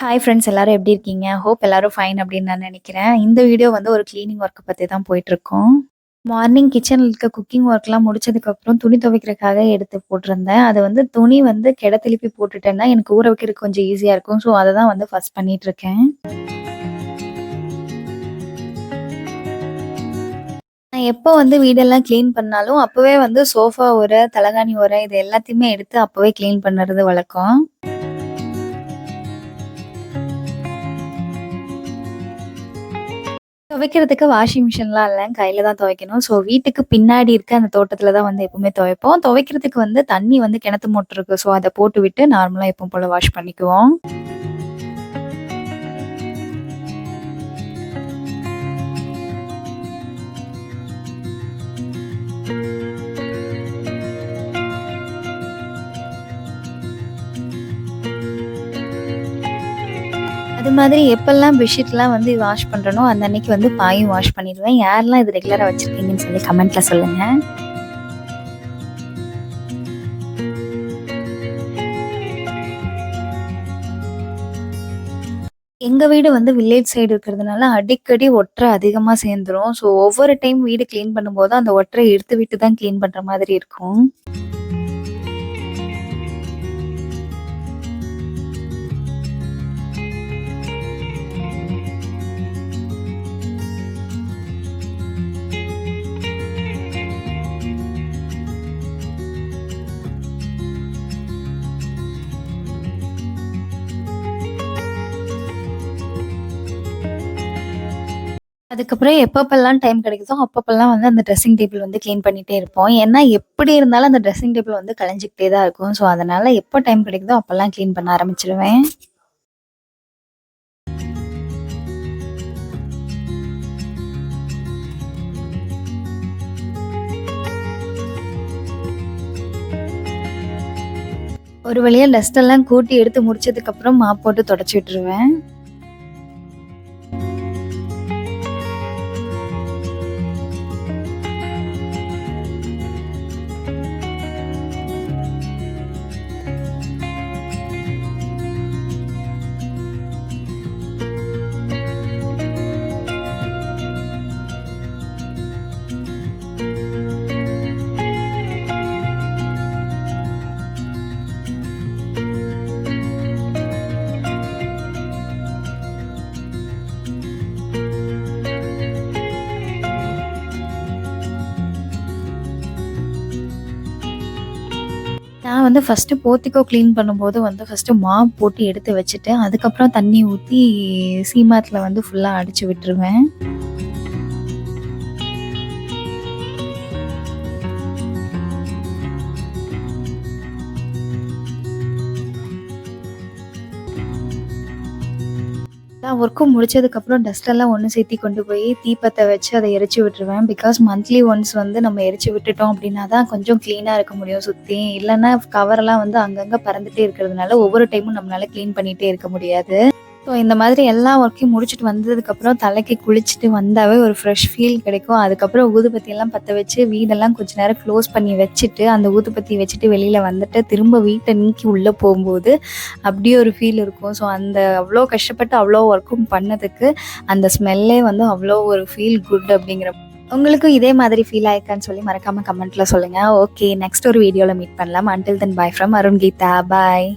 Hi friends எல்லாரும் எப்படி இருக்கீங்க? ஹோப் எல்லாரும் ஃபைன் அப்படின்னு நான் நினைக்கிறேன். இந்த வீடியோ வந்து ஒரு கிளீனிங் ஒர்க்க பத்தி தான் போயிட்டுருக்கும். மார்னிங் கிச்சன்ல இருக்க குக்கிங் ஒர்க்லாம் முடிச்சதுக்கப்புறம் துணி துவைக்கிறதுக்காக எடுத்து போட்டிருந்தேன். அது வந்து துணி வந்து திருப்பி போட்டுட்டேன்னா, எனக்கு ஊற வைக்கிறதுக்கு கொஞ்சம் ஈஸியா இருக்கும். ஸோ அத தான் வந்து ஃபர்ஸ்ட் பண்ணிட்டுருக்கேன். நான் எப்போ வந்து வீடெல்லாம் கிளீன் பண்ணாலும், அப்பவே வந்து சோஃபா ஒர, தலகாணி ஒர இது எல்லாத்தையுமே எடுத்து அப்பவே கிளீன் பண்ணுறது வழக்கம். துவைக்கிறதுக்கு வாஷிங் மிஷின்லாம் இல்ல. கையில தான் துவைக்கணும். ஸோ வீட்டுக்கு பின்னாடி இருக்க அந்த தோட்டத்தில தான் வந்து எப்பவுமே துவைப்போம். துவைக்கிறதுக்கு வந்து தண்ணி வந்து கிணத்து மோட்டர் இருக்கு. ஸோ அத போட்டு விட்டு நார்மலா எப்பவும் போல வாஷ் பண்ணிக்குவோம். அது மாதிரி எப்பல்லாம் பெட்ஷீட்லாம் வந்து வாஷ் பண்றேனோ, அந்த அன்னைக்கு வந்து பாயும் வாஷ் பண்ணிடுவேன். யாரெல்லாம் இது ரெகுலரா வச்சிருக்கீங்கன்னு சொல்லி கமெண்ட்ல சொல்லுங்க. எங்க வீடு வந்து வில்லேஜ் சைடு இருக்கிறதுனால அடிக்கடி ஒட்றை அதிகமா சேர்ந்துரும். ஸோ ஒவ்வொரு டைம் வீடு கிளீன் பண்ணும்போது அந்த ஒட்றைய எடுத்து விட்டு தான் கிளீன் பண்ற மாதிரி இருக்கும். அதுக்கப்புறம் எப்பப்பலாம் டைம் கிடைக்குதோ, அப்பப்பலாம் வந்து அந்த ட்ரெஸ்ஸிங் டேபிள் வந்து கிளீன் பண்ணிட்டே இருப்போம். ஏன்னா, எப்படி இருந்தாலும் அந்த ட்ரெஸ்ஸிங் டேபிள் வந்து கலைஞ்சுக்கிட்டே தான் இருக்கும். ஸோ, அதனால எப்போ டைம் கிடைக்குதோ அப்பலாம் கிளீன் பண்ண ஆரம்பிச்சுருவேன். ஒரு வழியா டஸ்ட் எல்லாம் கூட்டி எடுத்து முடிச்சதுக்கப்புறம் மாப் போட்டு தொடச்சு விட்டுருவேன். நான் வந்து ஃபர்ஸ்ட்டு போர்டிகோ கிளீன் பண்ணும்போது வந்து ஃபர்ஸ்ட்டு மாப் போட்டு எடுத்து வச்சுட்டு, அதுக்கப்புறம் தண்ணி ஊத்தி சீமாத்துல வந்து ஃபுல்லா அடிச்சு விட்டுருவேன். எல்லா ஒர்க்கும் முடிச்சதுக்கப்புறம் டஸ்ட்டெல்லாம் ஒண்ணு சேர்த்தி கொண்டு போய் தீப்பத்த வச்சு அத எரிச்சு விட்டுருவேன். பிகாஸ் மந்த்லி ஒன்ஸ் வந்து நம்ம எரிச்சு விட்டுட்டோம் அப்படின்னா தான் கொஞ்சம் கிளீனா இருக்க முடியும் சுத்தி. இல்லன்னா கவரெல்லாம் வந்து அங்கங்க பறந்துட்டே இருக்கிறதுனால ஒவ்வொரு டைமும் நம்மளால கிளீன் பண்ணிட்டே இருக்க முடியாது. ஸோ இந்த மாதிரி எல்லா ஒர்க்கையும் முடிச்சுட்டு வந்ததுக்கப்புறம் தலைக்கு குளிச்சுட்டு வந்தாவே ஒரு ஃப்ரெஷ் ஃபீல் கிடைக்கும். அதுக்கப்புறம் ஊதுபத்தியெல்லாம் பத்த வச்சு வீடெல்லாம் கொஞ்ச நேரம் க்ளோஸ் பண்ணி வச்சுட்டு, அந்த ஊதுபத்தி வச்சுட்டு வெளியில வந்துட்டு, திரும்ப வீட்ட நீக்கி உள்ள போம்போது, அப்படியே ஒரு ஃபீல் இருக்கும். ஸோ அந்த அவ்வளோ கஷ்டப்பட்டு அவ்வளோ ஒர்க்கும் பண்ணதுக்கு, அந்த ஸ்மெல்லே வந்து அவ்வளோ ஒரு ஃபீல் குட் அப்படிங்கிற உங்களுக்கும் இதே மாதிரி ஃபீல் ஆயிருக்கான்னு சொல்லி மறக்காம கமெண்ட்ல சொல்லுங்க. ஓகே, நெக்ஸ்ட் ஒரு வீடியோல மீட் பண்ணலாம். Until then bye from Arun Geetha. Bye.